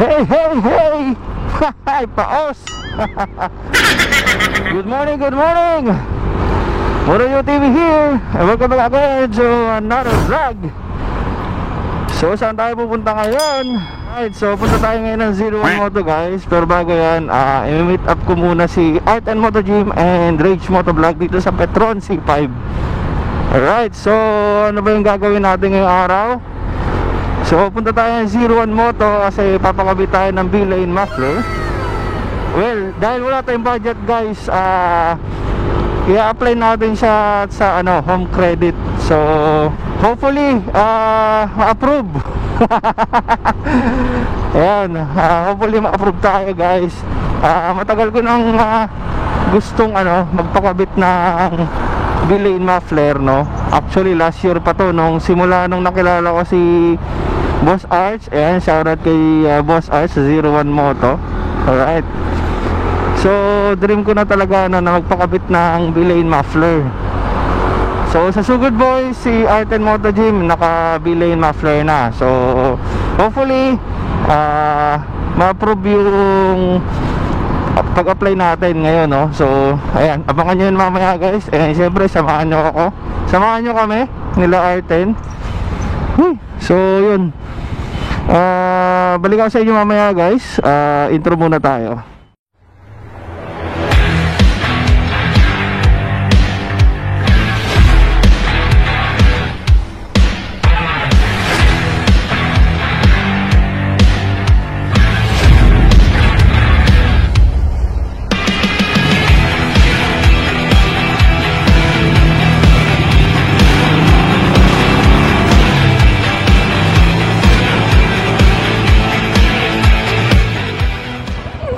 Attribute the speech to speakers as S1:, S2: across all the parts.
S1: Hey, hey, hey! Hi, paos! Good morning, good morning! Moroyo TV here, and welcome back again to another vlog. So, saan tayo pupunta ngayon? Alright, so punta tayo ngayon ng 01 Moto guys. Pero bago yan, i-meet up ko muna si Art and Moto Gym and Rage Moto Vlog dito sa Petron C5. Alright, so ano ba yung gagawin natin ngayong araw? So punta tayo ng 01 Moto kasi papakabit tayo ng B-Lane muffler. Well, dahil wala tayong budget guys, i-apply natin siya sa home credit. So hopefully ma-approve. Ayan, hopefully ma-approve tayo guys. Matagal ko nang gustong magpakabit ng B-Lane muffler, no? Actually last year pa to, simula nung nakilala ko si Boss Arch. Ayan, shoutout kay Boss Arch sa 01 Moto. Alright, so dream ko na talaga na magpakabit ng B-Lane muffler. So sa Sugod Boys, si Art and Moto Gym naka B-Lane muffler na. So hopefully ma-approve yung pag-apply natin ngayon, no? So ayan, abangan nyo yun mamaya guys. And syempre samahan nyo ako, samahan nyo kami nila Arten. So yun, balik ako sa inyo mamaya guys. Intro muna tayo.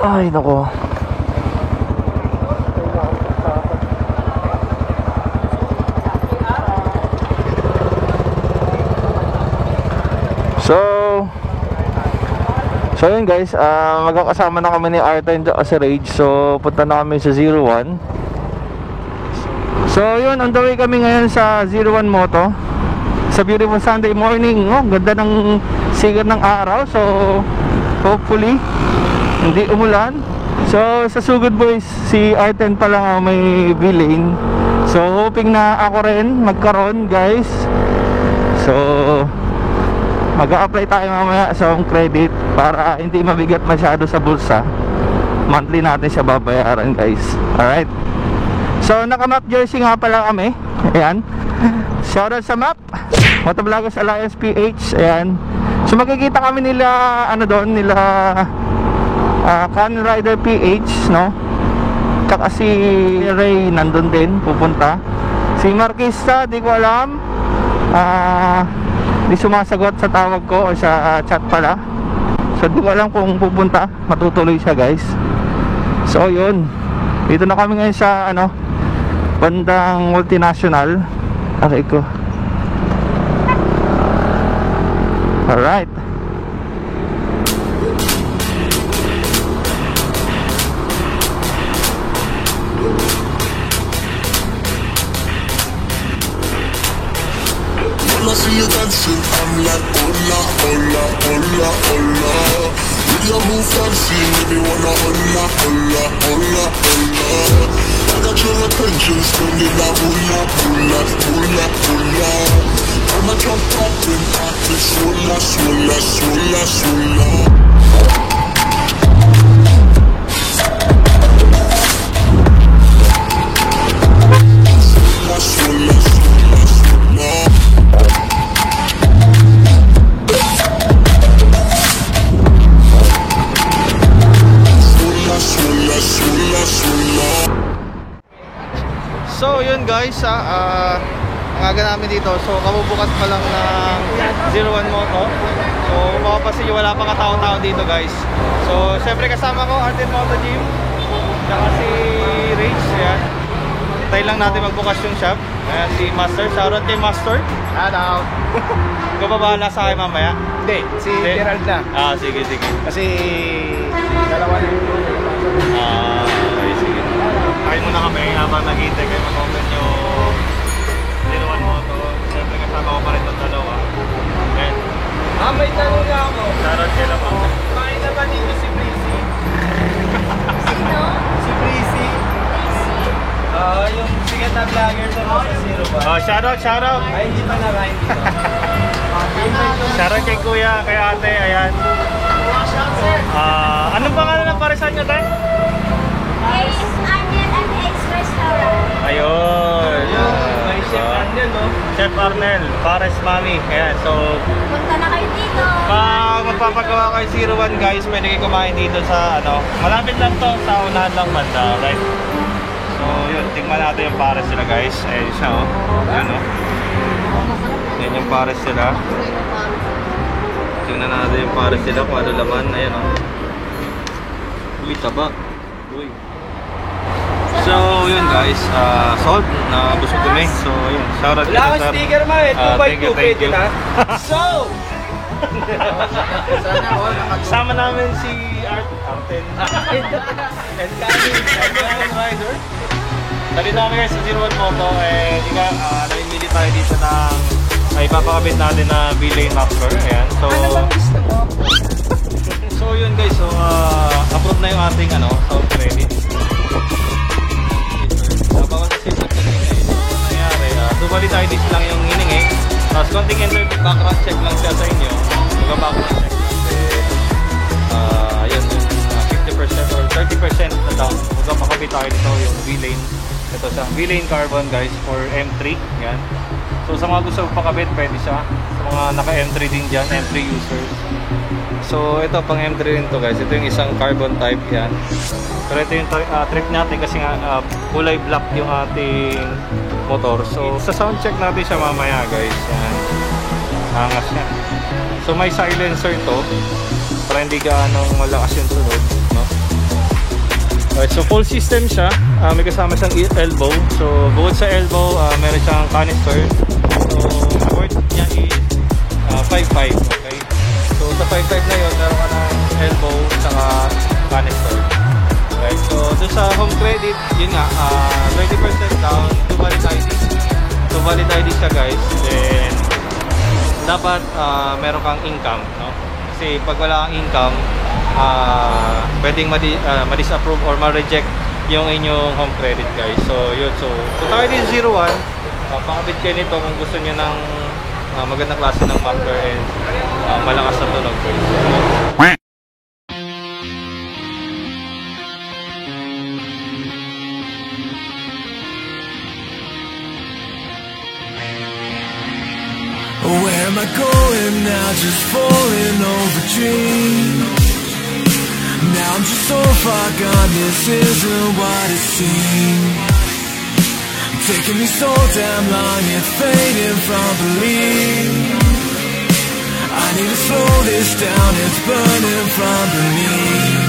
S1: Ay, nako. So yun guys, magkakasama na kami ni Arten at si Rage. So punta na kami sa 01. So yun, on the way kami ngayon sa 01 Moto. Sa beautiful Sunday morning. Ganda ng sigat ng araw. So hopefully hindi umulan. So sa Sugod Boys, si Arten pa lang may B-Lane. So hoping na ako rin magkaroon guys. So mag-a-apply tayo mamaya sa home credit para hindi mabigat masyado sa bulsa. Monthly natin siya babayaran guys. Alright, so naka-map jersey nga pala kami. Ayan, shoutout sa map Motovloggers Alliance PH. Ayan, so makikita kami nila doon, nila Kamen Rider PH, no? Tsaka si Ray nandun din, pupunta. Si Marquista, di ko alam, di sumasagot sa tawag ko o sa chat pala. So di ko alam kung pupunta, matutuloy siya guys. So yun, dito na kami ngayon sa bandang Multinational. Okay ko. Alright,
S2: I see you dancing, I'm like, hola, hola, hola, hola. With your move fancy, make me wanna hola, hola, hola, hola. I got your attention, spending that hula, hula, hula, hula. I'm a jump poppin', artist, swola, swola, swola, swola.
S1: so yun guys, ang aga namin dito. So kabubukas pa lang ng 01 Moto. So mapapansin nyo, wala pa katao-tao dito guys. So syempre kasama ko Art and Moto Gym, saka si Rage. Ayan, tayo lang natin magbukas yung shop. Ayan, si Master, shoutout kay Master.
S3: Hello.
S1: Ikaw ba bahala sa akin mamaya?
S3: Hindi, si Gerald na.
S1: Sige.
S3: Kasi dalawa na yung
S1: Okay, sige. Kain muna kami habang naghihintay kayo mag-comment yung 01 Moto. Siyempre kasama ko pa rin itong dalawa. And
S3: may tanong na ako.
S1: shoutout kayo naman.
S3: naman dito si Breezy.
S4: Sino?
S3: Si Breezy.
S4: Daisy.
S3: Yung sikat na vlogger sa Zero ba?
S1: Oh, shoutout.
S3: Ay, hindi pa nakain dito.
S1: Shoutout kay kuya, kay ate, ayan. Anong pangalan ng parisan nyo, tayo?
S4: Ace Onion and Ace Restaurant.
S1: Ayun.
S3: May chef Arnel, no?
S1: Chef Arnel, Pares Mami. Ayan, so
S4: Punta na kayo dito.
S1: pag magpapagawa kayo 01 guys, pwede kayo kumain dito sa malapit lang to, sa unahan lang banda, right? So yun, tingnan natin yung Pares nila guys. Ayan siya, oh. Ayan, oh. Ayan yung Pares nila. Tingnan natin yung Pares nila kung ano laman. Ayan, oh. Uy, taba. Uy. So yun guys, sold na busog kami. So yun, shoutout
S3: Wala akong sticker mo eh. 2x2 pwede na. So! Sana all
S1: Kasama namin si Arten
S3: and Kami rider.
S1: Dali namin guys sa 01 Moto. And yun nga, namimili tayo dito ng ay papakabit natin na V-Lane muffler. Ayan, so yun guys, so approve na yung ating sound credit. Bawal kasi sa nangyari, subali tayo dito lang yung hiningi. Tapos konting background check lang siya sa inyo. Background check lang. Ayun, 50% or 30% na down. Magpapakabit tayo dito yung V-Lane. Ito siya, V-Lane carbon guys for M3. Yan. So sa mga gusto pakabit, pwede siya. Sa mga naka-M3 din dyan, M3 users. So ito pang M3 rin to guys. Ito yung isang carbon type yan. Pero ito yung trip natin kasi nga kulay black yung ating motor. So sa sound check natin siya mamaya guys. Yan. Angas niya. So may silencer to para hindi gaano malakas yung sunog, no? Okay, so full system siya. May kasama siyang elbow. So bukod sa elbow, meron siyang canister. So port niya is 5.5. Okay. So sa 5.5 na yun, meron ka ng elbow saka canister. Right. So doon sa home credit, yun nga, 30% down, 2 valid ID. So valid ID siya guys. And dapat meron kang income, no? Kasi pag wala kang income, pwedeng ma-disapprove or ma-reject yung inyong home credit guys. So yun, so tayo din 01, pakabit kayo nito kung gusto niyo ng magandang klase ng muffler and malakas na tunog guys.
S5: Where am I going now? Just falling over dreams. Now I'm just so far gone, this isn't what it seems. Taking me so damn long, it's fading from belief. I need to slow this down, it's burning from beneath.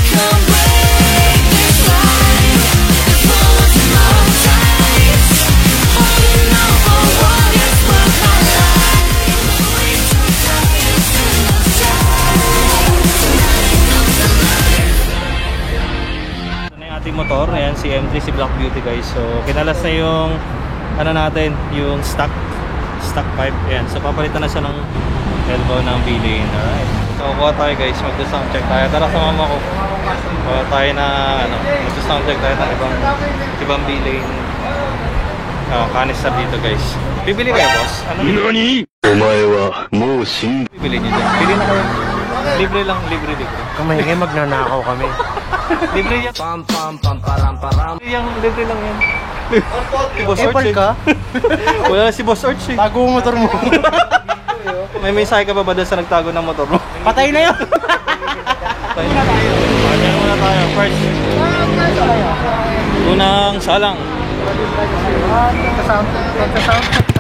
S5: Come break this line, the pulls in my tight. Holding on for what is worth my life. Way too tired to lose time.
S1: Ito na yung ating motor. Ayan, si M3, si Black Beauty guys. So kinalas na yung natin, yung stock pipe. Ayan, so papalitan na siya ng elbow ng V-Lane. Alright, so kuha tayo guys, mag-sound check tayo. Tara, sumama ko. Kuha tayo na mag-sound check tayo ng ibang V-Lane canister dito guys. Bibili kayo boss? Ano bibili? Bibili nyo dyan. Bili na kayo. Libre.
S3: Kung may magnanakaw kami.
S1: Libre yan.
S5: Pam pam pam param param.
S1: Libre lang yan. Si Boss
S3: Apple
S1: Orch,
S3: ka?
S1: Wala na si Boss Orch eh.
S3: Tago mo motor mo.
S1: May mensahe ka ba doon sa nagtago ng motor mo?
S3: Patay na yun.
S1: Patay na tayo. Patay muna tayo. First. Unang salang.
S3: Pagka-sound.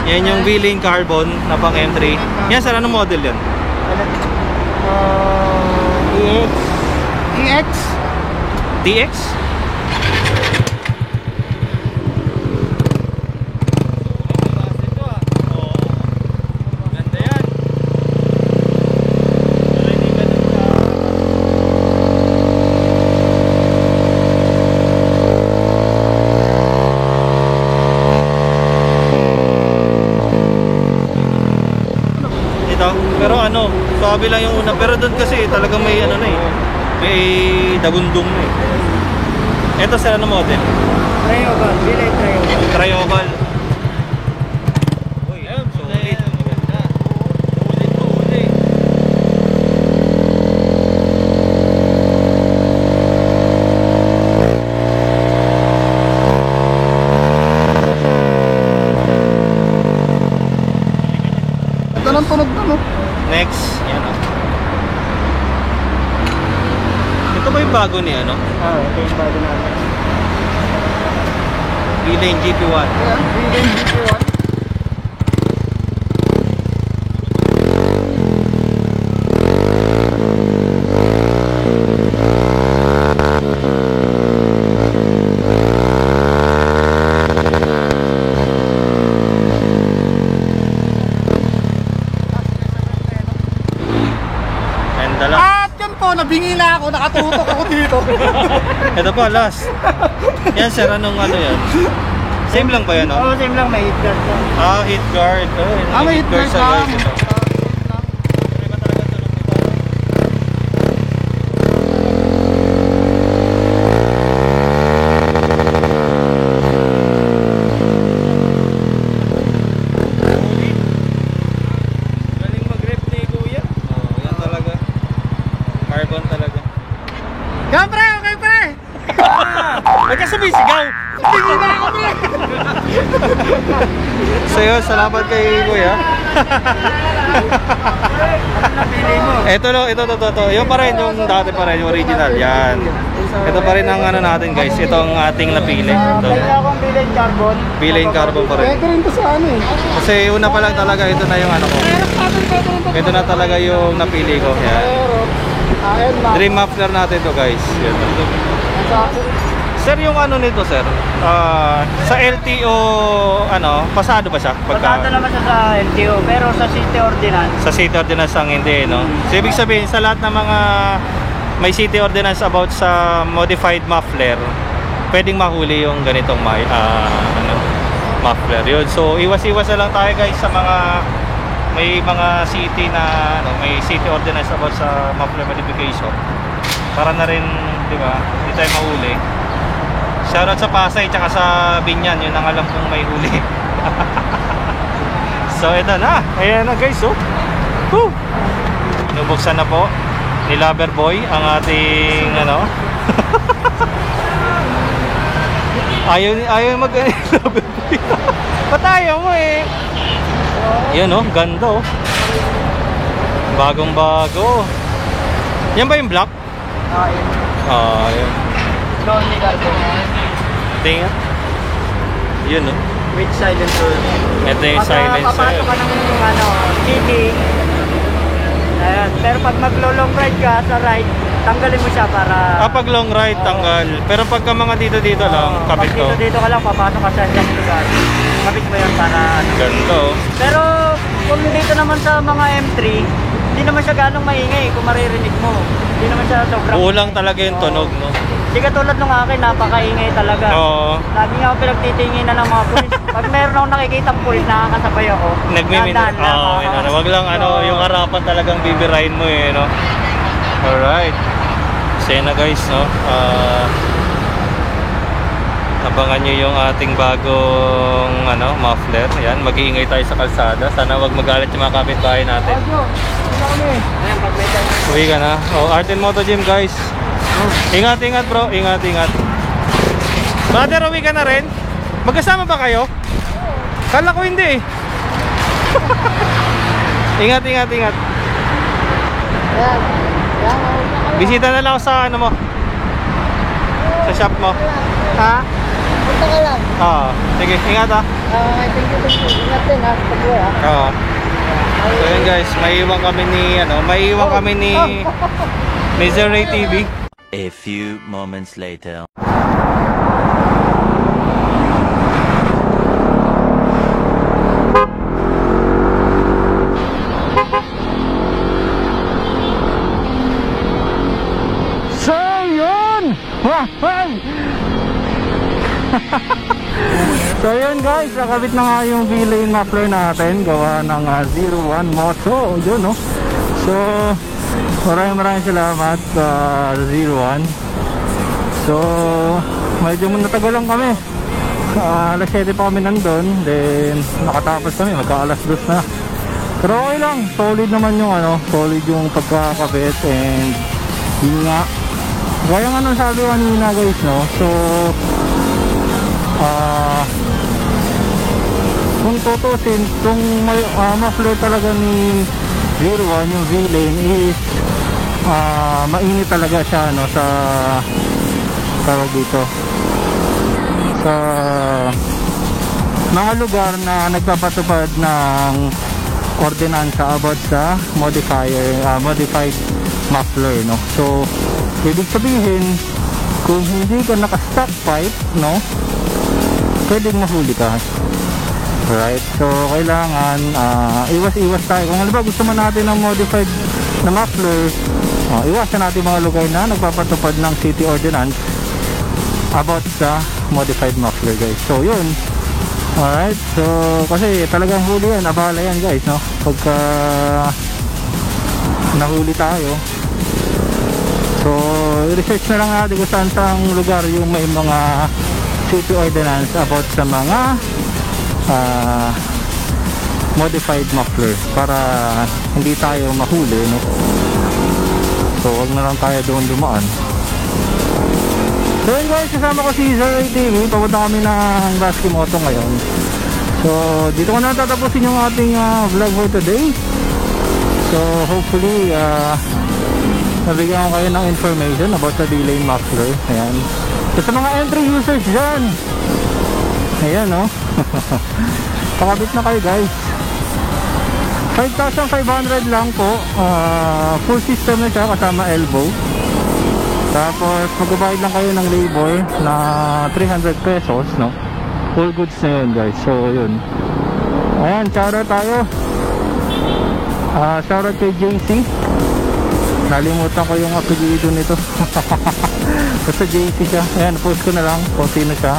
S1: Yan yung V-Lane carbon na pang M3. Yan, saan anong model yan?
S3: EX.
S1: TX? Swabe lang yung una. Pero doon kasi talagang may ano na eh. May dagundong na eh. Ito sir, ano model?
S3: Trioval, bilay trioval.
S1: Trioval. Uy, solid. Ulit to, ulit.
S3: Ito nang tunog na, no?
S1: Next, yan o. Ito ba yung bago ni ano?
S3: Ito yung bago natin.
S1: B-Lane GP1.
S3: Ayan, bilay GP1.
S1: And dala.
S3: At yan po, nabingi na ako, nakatutok ako dito.
S1: Ito po, last. Yan sir, anong ano yan? Same lang ba yan?
S3: Oo,
S1: Oh?
S3: same lang, may hit guard ko.
S1: Ah, hit guard. Oh,
S3: May hit guard
S1: sa
S3: lang.
S1: guys. Ito. Iba talaga ito ng ito. Galing mag-rep ni Kuya. Oh, yan talaga. Carbon talaga.
S3: Yan pre, okay pre!
S1: Huwag ka sumisigaw!
S3: Bingi na ako pre!
S1: So yun, salamat kay Kuya.
S3: Ano napili mo?
S1: Ito. Yung pa rin, yung dati pa rin, yung original. Yan. Ito pa rin ang ano natin guys. Ito ang ating napili. Ito.
S3: Kaya akong bilay carbon.
S1: Bilane carbon pa rin.
S3: Pwede rin to sa ano eh.
S1: Kasi una pa lang talaga, ito na yung ano ko.
S3: Pwede rin to.
S1: Ito na talaga yung napili ko. Yan.
S3: Ayun lang.
S1: Dream muffler natin to guys. Yan. Sir, yung ano nito sir, sa LTO, ano, pasado ba siya?
S3: Pasado naman siya sa LTO, pero sa city ordinance.
S1: Sa city ordinance ang hindi, no? So, ibig sabihin, sa lahat ng mga may city ordinance about sa modified muffler, pwedeng mahuli yung ganitong ano, muffler. Yun. So, iwas-iwas na lang tayo guys sa mga may mga city na ano, may city ordinance about sa muffler modification. Para na rin, di ba, hindi tayo mahuli. Shoutout sa Pasay tsaka sa Binyan, yun ang alam kong may huli. So ito na, ayan na guys, oh. Woo! Nubuksan na po ni Loverboy ang ating ano. ayaw mag Loverboy. Ba't ayaw mo eh? Yan oh, ganda oh. Bagong bago. Yan ba yung black?
S3: Ayun.
S1: Yun.
S3: Lonely carbon.
S1: Tingnan. Yun oh.
S3: With silencer.
S1: Ito yung silencer.
S3: Papasok ka ng ano, city. Ayan. Pero pag maglo-long ride ka sa ride, tanggalin mo siya para...
S1: Pag long ride, tanggal. Pero pagka mga dito lang, kapit to.
S3: Pag dito ka lang, papasok ka sa isang lugar. Kapit mo yan para ano.
S1: Ganito oh.
S3: Pero kung dito naman sa mga M3, hindi naman siya ganong maingay kung maririnig mo. Hindi naman siya sobrang...
S1: Kulang talaga yung tunog, no?
S3: Hindi katulad nung akin, napakaingay talaga.
S1: Oo.
S3: Lagi nga ako pinagtitinginan ng mga pulis. Pag meron akong nakikita pulis, nakakasabay ako.
S1: Nagmiminit.
S3: Dahan lang.
S1: Wag lang ano, yung harapan talagang bibirahin mo eh, no? Alright. Kasi na guys, no? Abangan nyo yung ating bagong ano, muffler. Ayan, mag-iingay tayo sa kalsada. Sana wag magalit yung mga kapitbahay natin.
S3: Ayan, pag may time.
S1: Uwi ka na. Artin Moto Gym guys. Ingat bro, ingat. Brother, uwi ka na rin? Magkasama ba kayo? Kala ko hindi eh. Ingat.
S3: Ayan.
S1: Bisita na lang ako sa ano mo. Sa shop mo.
S3: Ha? Punta ka lang.
S1: Sige, ingat ha.
S3: Thank you. Ingat din ha. Pag-uwi ha.
S1: So yun guys, maiiwan kami ni Mr. Ray TV.
S6: A few moments later.
S1: So yun! So yun guys, nakabit na nga yung V-Lane muffler natin. Gawa ng 01 Moto. Yun no. So So, maraming salamat sa 01. So, medyo natagalan kami. Alas 7 pa kami nandun. Then, nakatapos kami. Magka-alas 2 na. Pero okay lang. Solid naman yung solid yung pagkakabit. And, yun nga. Gaya nga nung sabi ko kanina guys, no? So, kung tutusin, kung may muffler talaga ni 01, yung V-Lane is mainit talaga siya sa tawag dito sa mga lugar na nagpapatupad ng ordinansa about sa modified muffler, no? So ibig sabihin, kung hindi ka naka-stock pipe, no, pwedeng mahuli ka. Right, so kailangan iwas tayo. Kung halimbawa gusto man natin ng modified na muffler, iwasan natin mga lugar na nagpapatupad ng city ordinance about sa modified muffler guys. So yun. Alright, so kasi talagang huli yan, abala yan guys, no? Pagka nahuli tayo, so i-research na lang natin kung saan saang lugar yung may mga city ordinance about sa mga modified muffler para hindi tayo mahuli, no? So wag na lang tayo doon dumaan. So yun guys, kasama ko si Zero TV. Papunta kami ng Baskimoto ngayon. So dito ko na tatapusin yung ating vlog for today. So hopefully nabigyan ko kayo ng information about sa D-Lane muffler. Ayan. So sa mga entry users dyan, ayan, no? Pakabit na kayo guys. 5,500 lang po. Full system na siya kasama elbow. Tapos magbabayad lang kayo ng labor na 300 pesos, no? Full goods na yun guys. So yun. Ayan, shoutout tayo. Shoutout kay JC. Nalimutan ko yung apelyido nito. Basta JC siya. Ayan, post ko na lang kung sino siya.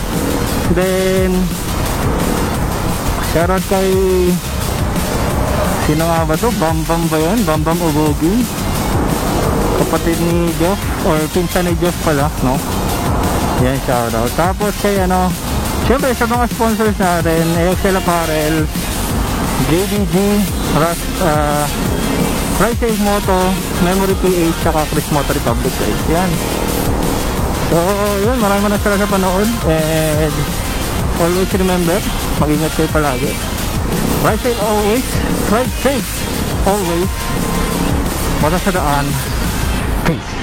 S1: Then shoutout kay sino nga ba to? Bambam ba yun? Bambam Ubogi, kapatid ni Jeff or pinsan ni Jeff pala, no? Yan, shoutout. Tapos kay syempre sa mga sponsors natin, AXL Apparel, JDG, Ride Safe Moto, Memory PH, saka Chris Moto Republic guys. Yan. So yun, maraming salamat sa panood. And always remember, mag-ingat kayo palagi. Ride safe always. Ride safe always. Basta sa daan. Peace.